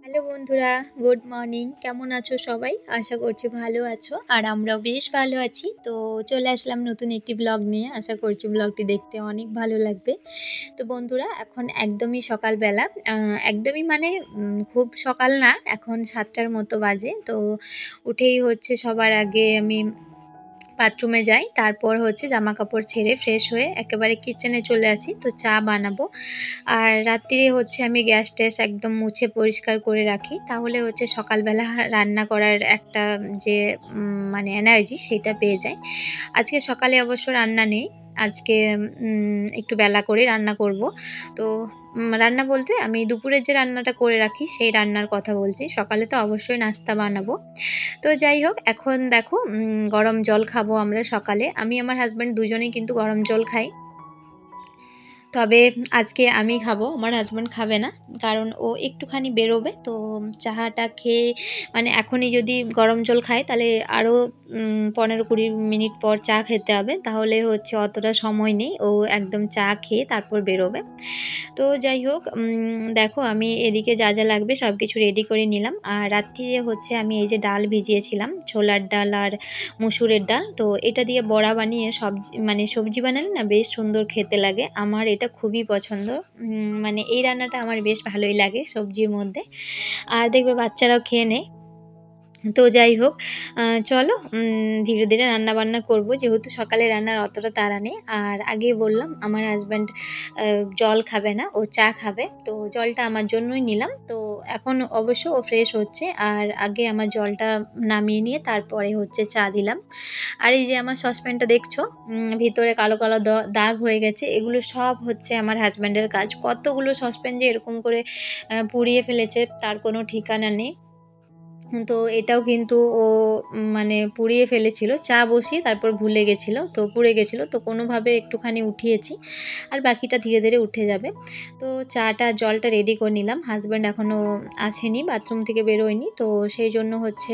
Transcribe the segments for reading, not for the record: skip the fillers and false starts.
Hello বন্ধুরা, good morning. কেমন আছো সবাই? আশা করছি ভালো আছো আর আমরাও বেশ ভালো আছি। তো চলে আসলাম নতুন একটি ব্লগ নিয়ে। আশা করছি ব্লগটি দেখতে অনেক ভালো লাগবে। তো বন্ধুরা এখন একদমই সকালবেলা, একদমই মানে খুব সকাল না, এখন ৭টার মতো বাজে। তো উঠেই হচ্ছে সবার আগে আমি বাথরুমে যাই, তারপর হচ্ছে জামা কাপড় ছেড়ে ফ্রেশ হয়ে একেবারে কিচেনে চলে আসি। তো চা বানাবো আর রাত্রিরে হচ্ছে আমি গ্যাস ট্যাস একদম মুছে পরিষ্কার করে রাখি, তাহলে হচ্ছে সকালবেলা রান্না করার একটা যে মানে এনার্জি সেটা পেয়ে যায়। আজকে সকালে অবশ্য রান্না নেই, আজকে একটু বেলা করে রান্না করব। তো রান্না বলতে আমি দুপুরে যে রান্নাটা করে রাখি সেই রান্নার কথা বলছি, সকালে তো অবশ্যই নাস্তা বানাবো। তো যাই হোক, এখন দেখো গরম জল খাবো আমরা সকালে। আমি আমার হাজব্যান্ড দুজনেই কিন্তু গরম জল খাই, তবে আজকে আমি খাবো, আমার হাজব্যান্ড খাবে না, কারণ ও একটুখানি বেরোবে। তো চাটা খেয়ে মানে এখনই যদি গরম জল খায় তাহলে আরও 15-20 মিনিট পর চা খেতে হবে, তাহলে হচ্ছে অতটা সময় নেই, ও একদম চা খেয়ে তারপর বেরোবে। তো যাই হোক, দেখো আমি এদিকে যা যা লাগবে সব কিছু রেডি করে নিলাম। আর রাত্রিরে হচ্ছে আমি এই যে ডাল ভিজিয়েছিলাম, ছোলার ডাল আর মুসুরের ডাল, তো এটা দিয়ে বড়া বানিয়ে সবজি বানালে না বেশ সুন্দর খেতে লাগে। আমার এটা খুবই পছন্দ, মানে এই রান্নাটা আমার বেশ ভালোই লাগে সবজির মধ্যে, আর দেখবে বাচ্চারাও খেয়ে নেয়। তো যাই হোক, চলো ধীরে ধীরে রান্নাবান্না করব, যেহেতু সকালে রান্নার অতটা তাড়া নেই। আর আগেই বললাম আমার হাজব্যান্ড জল খাবে না, ও চা খাবে, তো জলটা আমার জন্যই নিলাম। তো এখন অবশ্য ও ফ্রেশ হচ্ছে, আর আগে আমার জলটা নামিয়ে নিয়ে তারপরে হচ্ছে চা দিলাম। আর এই যে আমার সসপ্যানটা দেখছো, ভিতরে কালো কালো দাগ হয়ে গেছে, এগুলো সব হচ্ছে আমার হাজব্যান্ডের কাজ। কতগুলো সসপ্যান যে এরকম করে পুড়িয়ে ফেলেছে তার কোনো ঠিকানা নেই। তো এটাও কিন্তু ও মানে পুড়িয়ে ফেলেছিল, চা বসিয়ে তারপর ভুলে গেছিলো, তো পুড়ে গেছিলো, তো কোনোভাবে একটুখানি উঠিয়েছি, আর বাকিটা ধীরে ধীরে উঠে যাবে। তো চাটা জলটা রেডি করে নিলাম, হাজব্যান্ড এখনও আসেনি, বাথরুম থেকে বেরোয়নি, তো সেই জন্য হচ্ছে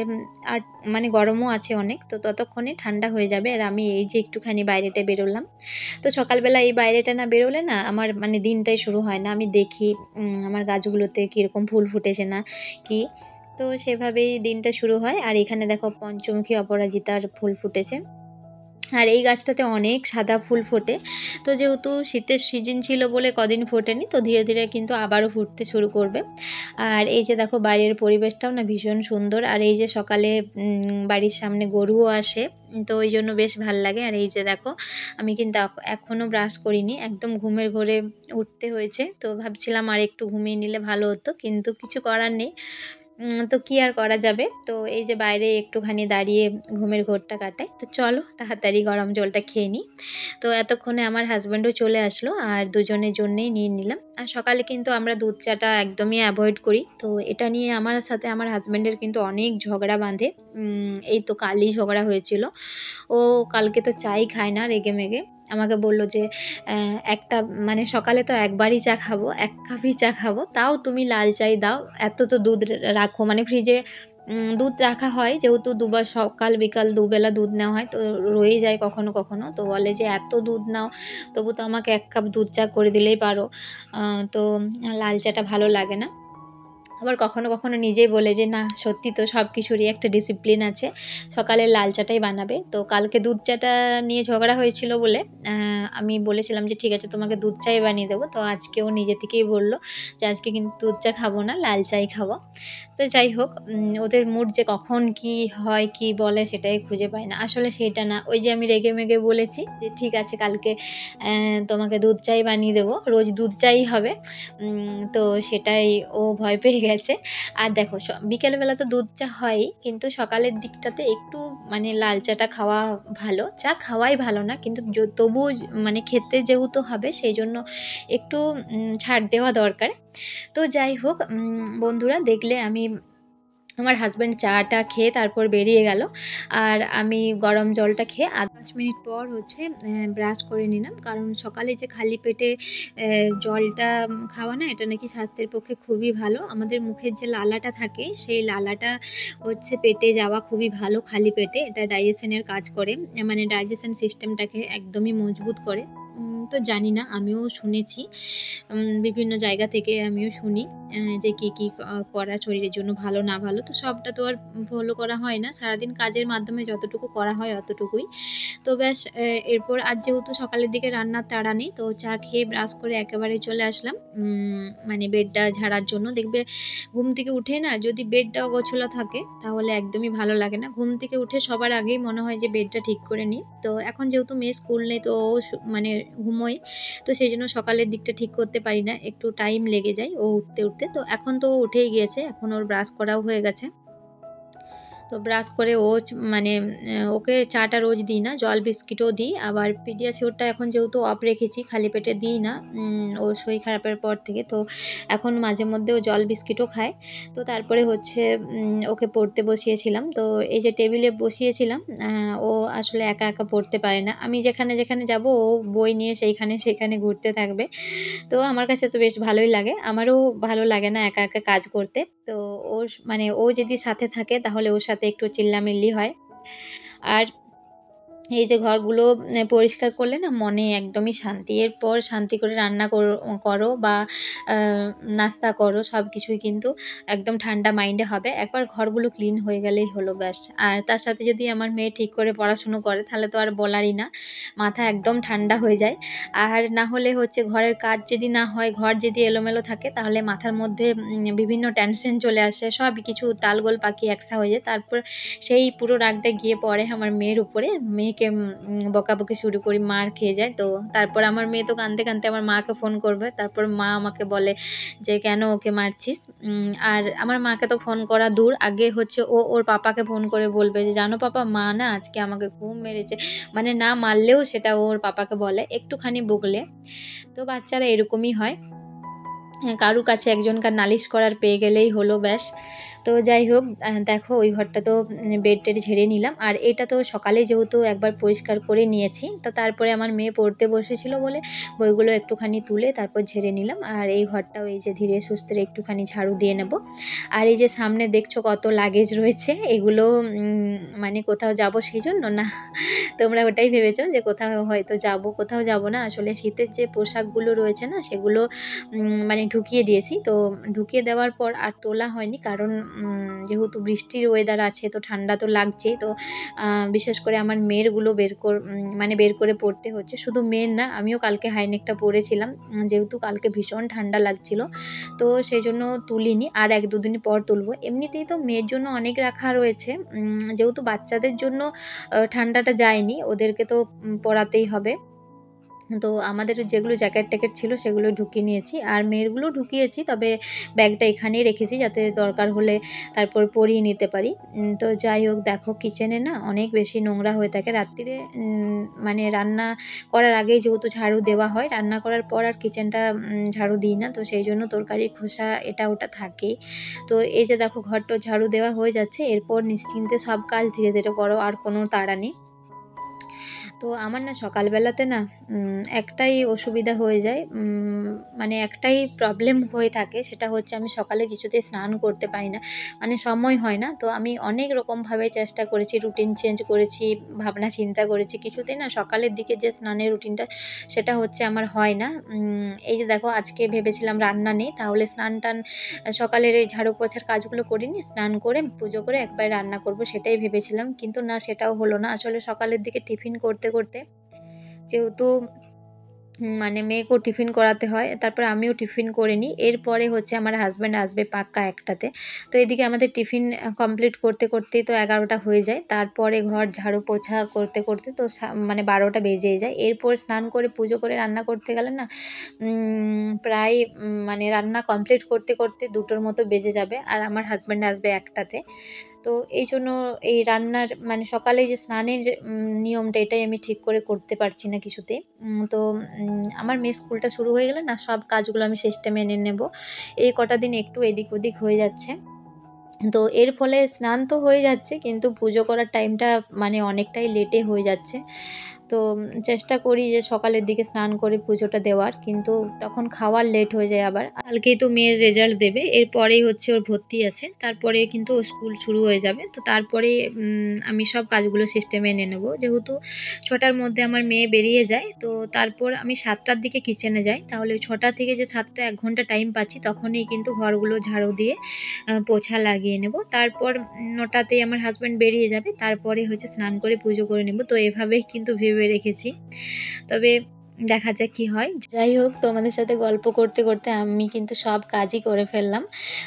আর মানে গরমও আছে অনেক, তো ততক্ষণে ঠান্ডা হয়ে যাবে। আর আমি এই যে একটুখানি বাইরেটা বেরোলাম, তো সকালবেলা এই বাইরেটা না বেরোলে না আমার মানে দিনটাই শুরু হয় না। আমি দেখি আমার গাছগুলোতে কীরকম ফুল ফুটেছে না কি, তো সেভাবেই দিনটা শুরু হয়। আর এখানে দেখো পঞ্চমুখী অপরাজিতার ফুল ফুটেছে, আর এই গাছটাতে অনেক সাদা ফুল ফোটে। তো যেহেতু শীতের সিজন ছিল বলে কদিন ফোটেনি, তো ধীরে ধীরে কিন্তু আবারও ফুটতে শুরু করবে। আর এই যে দেখো বাইরের পরিবেশটাও না ভীষণ সুন্দর, আর এই যে সকালে বাড়ির সামনে গরুও আসে, তো ওই জন্য বেশ ভাল লাগে। আর এই যে দেখো আমি কিন্তু এখনও ব্রাশ করিনি, একদম ঘুমের ঘোরে উঠতে হয়েছে, তো ভাবছিলাম আর একটু ঘুমিয়ে নিলে ভালো হতো, কিন্তু কিছু করার নেই। তো কী আর করা যাবে, তো এই যে বাইরে একটুখানি দাঁড়িয়ে ঘুমের ঘোরটা কাটাই। তো চলো তাড়াতাড়ি গরম জলটা খেয়ে নিই। তো এতক্ষণে আমার হাজব্যান্ডও চলে আসলো, আর দুজনের জন্যেই নিয়ে নিলাম। আর সকালে কিন্তু আমরা দুধ চাটা একদমই অ্যাভয়েড করি, তো এটা নিয়ে আমার সাথে আমার হাজব্যান্ডের কিন্তু অনেক ঝগড়া বাঁধে। এই তো কালই ঝগড়া হয়েছিল, ও কালকে তো চাই খায় না, রেগে মেগে আমাকে বলল যে একটা মানে সকালে তো একবারই চা খাবো, 1 কাপই চা খাবো, তাও তুমি লাল চাই দাও, এত তো দুধ রাখো, মানে ফ্রিজে দুধ রাখা হয়, যেহেতু দুবার সকাল বিকাল দুবেলা দুধ নেওয়া হয়, তো রয়ে যায় কখনো কখনো, তো বলে যে এত দুধ নাও, তবু তো আমাকে 1 কাপ দুধ চা করে দিলেই পারো, তো লাল চাটা ভালো লাগে না। আবার কখনো কখনো নিজেই বলে যে না সত্যি তো সব কিছুরই একটা ডিসিপ্লিন আছে, সকালে লাল চাটাই বানাবে। তো কালকে দুধ চাটা নিয়ে ঝগড়া হয়েছিল বলে আমি বলেছিলাম যে ঠিক আছে তোমাকে দুধ চাই বানিয়ে দেবো, তো আজকেও নিজে থেকেই বললো যে আজকে কিন্তু দুধ চা খাবো না, লাল চাই খাবো। তো যাই হোক, ওদের মুড যে কখন কি হয় কি বলে সেটাই খুঁজে পায় না, আসলে সেটা না, ওই যে আমি রেগে মেগে বলেছি যে ঠিক আছে কালকে তোমাকে দুধ চাই বানিয়ে দেবো, রোজ দুধ চাই হবে। তো সেটাই ও ভয় পেয়ে গেছে। আর দেখো বিকেলবেলা তো দুধ চা হয়ই, কিন্তু সকালের দিকটাতে একটু মানে লাল চাটা খাওয়া ভালো, চা খাওয়াই ভালো না, কিন্তু তবুও মানে খেতে যেহেতু হবে সেই জন্য একটু ছাড় দেওয়া দরকার। তো যাই হোক, বন্ধুরা দেখলে আমি আমার হাজব্যান্ড চাটা খেয়ে তারপর বেরিয়ে গেল, আর আমি গরম জলটা খেয়ে 10 মিনিট পর হচ্ছে ব্রাশ করে নিলাম, কারণ সকালে যে খালি পেটে জলটা খাওয়া না, এটা নাকি স্বাস্থ্যের পক্ষে খুবই ভালো। আমাদের মুখের যে লালাটা থাকে সেই লালাটা হচ্ছে পেটে যাওয়া খুবই ভালো খালি পেটে, এটা ডাইজেশনের কাজ করে, মানে ডাইজেশন সিস্টেমটাকে একদমই মজবুত করে। তো জানি না, আমিও শুনেছি, বিভিন্ন জায়গা থেকে আমিও শুনি যে কী কী করা শরীরের জন্য ভালো না ভালো, তো সবটা তো আর ফলো করা হয় না, সারাদিন কাজের মাধ্যমে যতটুকু করা হয় অতটুকুই। তো ব্যাস এরপর আজ যেহেতু সকালের দিকে রান্নার তাড়া নেই, তো চা খেয়ে ব্রাশ করে একেবারে চলে আসলাম মানে বেডটা ঝাড়ার জন্য। দেখবে ঘুম থেকে উঠে না যদি বেডটা অগোছালো থাকে তাহলে একদমই ভালো লাগে না। ঘুম থেকে উঠে সবার আগেই মনে হয় যে বেডটা ঠিক করে নিই। তো এখন যেহেতু মেয়ে স্কুল নেই, তো ও মানে ঘুমোয়, তো সেইজন্য সকালের দিকটা ঠিক করতে পারি না। একটু টাইম লেগে যায় ও উঠতে। তো এখন তো ও উঠেই গিয়েছে। এখন ওর ব্রাশ করাও হয়ে গেছে। তো ব্রাশ করে ও মানে ওকে চাটা রোজ দিই না, জল বিস্কিটও দিই। আবার পিডিয়াশিওরটা এখন যেহেতু অফ রেখেছি, খালি পেটে দিই না ওর শরীর খারাপের পর থেকে। তো এখন মাঝে মধ্যে ও জল বিস্কিটও খায়। তো তারপরে হচ্ছে ওকে পড়তে বসিয়েছিলাম। তো এই যে টেবিলে বসিয়েছিলাম, ও আসলে একা পড়তে পারে না। আমি যেখানে যাব ও বই নিয়ে সেখানে ঘুরতে থাকবে। তো আমার কাছে তো বেশ ভালোই লাগে। আমারও ভালো লাগে না একা কাজ করতে। তো মানে ও যদি সাথে থাকে তাহলে ওর সাথে একটু চিল্লামিল্লি হয়। আর এই যে ঘরগুলো পরিষ্কার করলে না মনে একদমই শান্তি। এরপর শান্তি করে রান্না করো বা আ নাস্তা করো, সবকিছুই কিন্তু একদম ঠান্ডা মাইন্ডে হবে। একবার ঘরগুলো ক্লিন হয়ে গেলেই হলো ব্যাস। আর তার সাথে যদি আমার মেয়ে ঠিক করে পড়াশুনো করে তাহলে তো আর বলারই না। মাথা একদম ঠান্ডা হয়ে যায়। আর না হলে হচ্ছে ঘরের কাজ যদি না হয়, ঘর যদি এলোমেলো থাকে তাহলে মাথার মধ্যে বিভিন্ন টেনশন চলে আসে। সবকিছু তালগোল পাকিয়ে একসা হয়ে যায়। তারপর সেই পুরো রাগটা গিয়ে পড়ে আমার মেয়ের উপরে। মেয়েকে বকাবকি শুরু করি, মার খেয়ে যায়। তো তারপর আমার মেয়ে তো কাঁদতে আমার মাকে ফোন করবে। তারপর মা আমাকে বলে যে, "কেন ওকে মারছিস?" আর আমার মাকে তো ফোন করা দূর। আগে হচ্ছে ও ওর পাপাকে ফোন করে বলবে যে, "জানো পাপা, মা না আজকে আমাকে খুব মেরেছে।" মানে না মারলেও সেটা ওর পাপাকে বলে একটুখানি বকলে। তো বাচ্চারা এরকমই হয়। কারো কাছে একজনকার নালিশ করার পেয়ে গেলেই হলো ব্যাস। তো যাই হোক, দেখো ওই ঘরটা তো বেড-টেড ঝেড়ে নিলাম। আর এটা তো সকালে যেহেতু একবার পরিষ্কার করে নিয়েছি, তো তারপরে আমার মেয়ে পড়তে বসেছিল বলে বইগুলো একটুখানি তুলে তারপর ঝেড়ে নিলাম। আর এই ঘরটাও এই যে ধীরে সুস্থে একটুখানি ঝাড়ু দিয়ে নেব। আর এই যে সামনে দেখছো কত লাগেজ রয়েছে, এগুলো মানে কোথাও যাব সেজন্য না? তোমরা ওটাই ভেবেছো যে কোথাও হয়তো যাব, কোথাও যাব না। আসলে শীতের যে পোশাকগুলো রয়েছে না সেগুলো মানে ঢুকিয়ে দিয়েছি। তো ঢুকিয়ে দেওয়ার পর আর তোলা হয়নি, কারণ যেহেতু বৃষ্টির ওয়েদার আছে তো ঠান্ডা তো লাগছেই। তো বিশেষ করে আমার মেয়েরগুলো মানে বের করে পড়তে হচ্ছে। শুধু মেয়ের না, আমিও কালকে হাইনেকটা পরেছিলাম। যেহেতু কালকে ভীষণ ঠান্ডা লাগছিল। তো সেজন্য তুলিনি। আর ১-২ দিন পর তুলব। এমনিতেই তো মেয়ের জন্য অনেক রাখা রয়েছে। যেহেতু বাচ্চাদের জন্য ঠান্ডাটা যায়নি, ওদেরকে তো পরাতেই হবে। তো আমাদের যেগুলো জ্যাকেট-ট্যাকেট ছিল সেগুলো ঢুকিয়ে নিয়েছি। আর মেয়েরগুলোও ঢুকিয়েছি। তবে ব্যাগটা এখানেই রেখেছি যাতে দরকার হলে তারপর পরিয়ে নিতে পারি। তো যাই হোক, দেখো কিচেনে না অনেক বেশি নোংরা হয়ে থাকে। রাত্তিরে মানে রান্না করার আগেই যেহেতু ঝাড়ু দেওয়া হয়, রান্না করার পর আর কিচেনটা ঝাড়ু দিই না। তো সেইজন্য তরকারির খোসা এটা ওটা থাকেই। তো এই যে দেখো ঘর-টর ঝাড়ু দেওয়া হয়ে যাচ্ছে। এরপর নিশ্চিন্তে সব কাজ ধীরে করো, আর কোনো তাড়া নেই। তো আমার না সকালবেলাতে না একটাই অসুবিধা হয়ে যায়, মানে একটাই প্রবলেম হয়ে থাকে, সেটা হচ্ছে আমি সকালে কিছুতেই স্নান করতে পারি না। মানে সময় হয় না। তো আমি অনেক রকমভাবে চেষ্টা করেছি, রুটিন চেঞ্জ করেছি, ভাবনা চিন্তা করেছি। কিছুতেই না সকালের দিকে যে স্নানের রুটিনটা সেটা হচ্ছে আমার হয় না। এই যে দেখো আজকে ভেবেছিলাম রান্না নেই, তাহলে স্নান-টান সকালের এই ঝাড়ু পোছার কাজগুলো করে নিই, স্নান করে পুজো করে একবারে রান্না করব সেটাই ভেবেছিলাম। কিন্তু না, সেটাও হলো না। আসলে সকালের দিকে টিফিন করতে যেহেতু মানে মেয়েকেও টিফিন করাতে হয়। তারপরে আমিও টিফিন করে নিই। এরপরে হচ্ছে আমার হাসব্যান্ড আসবে পাক্কা ১টাতে। তো এদিকে আমাদের টিফিন কমপ্লিট করতেই তো ১১টা হয়ে যায়। তারপরে ঘর ঝাড়ু পোছা করতে তো মানে ১২টা বেজেই যায়। এরপর স্নান করে পুজো করে রান্না করতে গেলে না প্রায় মানে রান্না কমপ্লিট করতে ২টোর মতো বেজে যাবে। আর আমার হাসব্যান্ড আসবে ১টাতে। তো এইজন্য এই রান্নার মানে সকালে যে স্নানের যে নিয়মটা এটাই আমি ঠিক করে করতে পারছি না কিছুতেই। তো আমার মেয়ের স্কুলটা শুরু হয়ে গেলে না সব কাজগুলো আমি সিস্টেমে এনে নেব। এই কটা দিন একটু এদিক ওদিক হয়ে যাচ্ছে। তো এর ফলে স্নান তো হয়ে যাচ্ছে কিন্তু পুজো করার টাইমটা মানে অনেকটাই লেটে হয়ে যাচ্ছে। তো তো চেষ্টা করি যে সকালের দিকে স্নান করে পুজোটা দেওয়ার, কিন্তু তখন খাওয়ার লেট হয়ে যায়। আবার কালকেই তো মেয়ের রেজাল্ট দেবে, এরপরেই হচ্ছে ওর ভর্তি আছে, তারপরে কিন্তু ও স্কুল শুরু হয়ে যাবে। তো তারপরে আমি সব কাজগুলো সিস্টেমে এনে নেবো, যেহেতু 6টার মধ্যে আমার মেয়ে বেরিয়ে যায়। তো তারপর আমি 7টার দিকে কিচেনে যাই, তাহলে 6টা থেকে যে 7টা 1 ঘন্টা টাইম পাচ্ছি, তখনই কিন্তু ঘরগুলো ঝাড়ু দিয়ে পোছা লাগিয়ে নেব। তারপর 9টাতেই আমার হাজব্যান্ড বেরিয়ে যাবে, তারপরে হচ্ছে স্নান করে পুজো করে নেব। তো এভাবেই কিন্তু ভেবে রেখেছি, তবে দেখা যাক কি হয়। যাই হোক, তোমাদের সাথে গল্প করতে করতে আমি কিন্তু সব কাজই করে ফেললাম।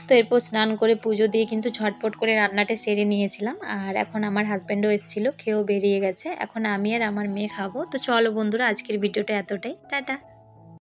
তো এরপর স্নান করে পুজো দিয়ে কিন্তু ঝটপট করে রান্নাটা সেরে নিয়েছিলাম। আর এখন আমার হাজব্যান্ডও এসেছিলো, খেয়েও বেরিয়ে গেছে। এখন আমি আর আমার মেয়ে খাবো। তো চলো বন্ধুরা, আজকের ভিডিওটা এতটাই, টাটা।